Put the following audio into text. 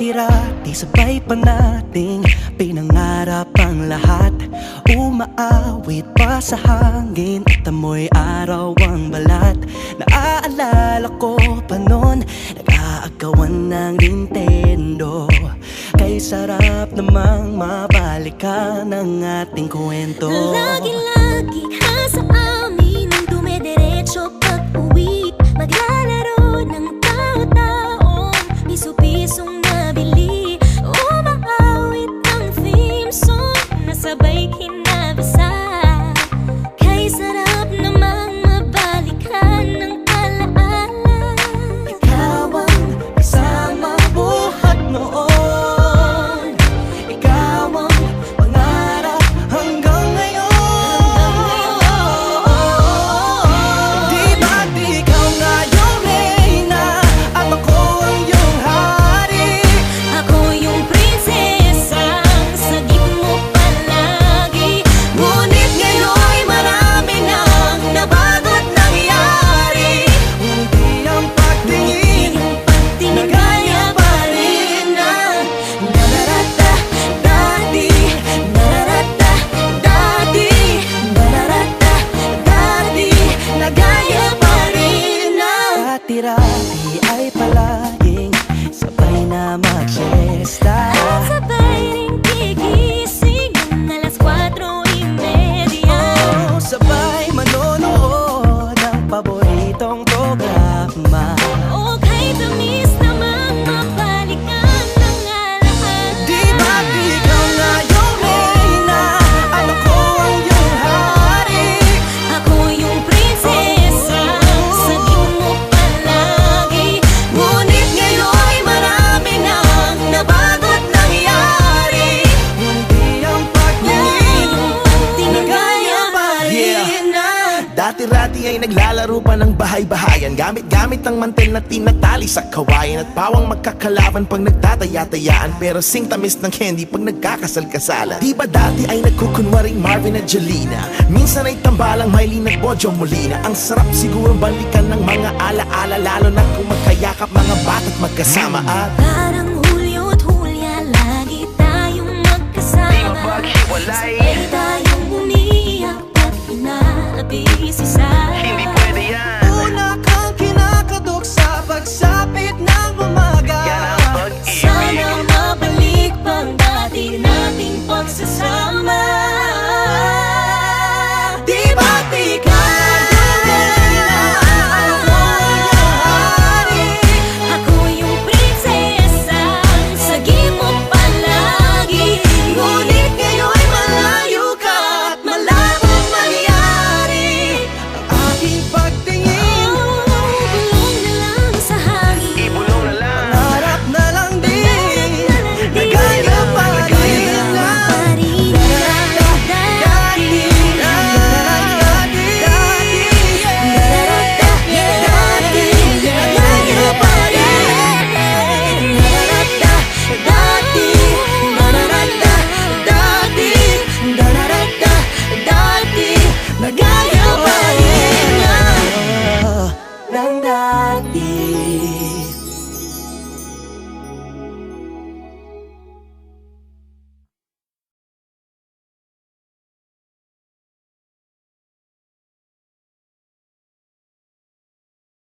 Dati-rati sabay pa nating pinangarap ang lahat. Umaawit pa sa hangin at amoy araw ang balat. Naaalala ko pa noon, nag-aagawan ng Nintendo. Kay sarap namang mabalikan ang ating kwento. Lagi-lagi ka sa amin ang dumediretso pag-uwi. Maglalaro ng tao-taong piso-pisong nabili. Umaawit ang theme song na sabay kinabasa. Kay sarap namang mabalikan ng alaala. Ikaw ang kasama buhat noon. Ikaw ang pangarap hanggang ngayon. Di ba't ikaw nga yung reyna at ako ang iyong hari? Ako yung prinsesang sagip mo palagi. Ngunit ngayon'y marami nang nabago't nangyari. Hindi ang pagtingin na gaya pa rin na nararata dati, nararata dati, nararata dati, na gaya pa rin na. Dati-rati ay palaging sabay na mag-siesta. At sabay ring gigising ng alas 4:30. Oh, sabay manonood ng paboritong programa. O kay tamis namang mabalikan ng alaala. Di ba't ikaw nga yung reyna at ako ang iyong hari? Ako yung prinsesa, sagip mo palagi. Ngunit ngayon'y marami nang nabago't nangyari. Hindi ang pagtingin na gaya pa rin na. Dati-rati ay naglalaro pa ng bahay-bahayan, gamit-gamit ang mantel na tinatali sa kawayan. At pawang magkakalaban pag nagtataya-tayaan, pero sing tamis ng candy pag nagkakasal-kasalan. Di ba dati ay nagkukunwaring Marvin at Jelena? Minsan ay tambalang Mylene at Bojo Molina. Ang sarap siguro balikan ng mga ala-ala, lalo na kung magkayakap mga bata't magkasama. At Parang Hulyo at Hulya, lagi tayong magkasama. maghiwalay.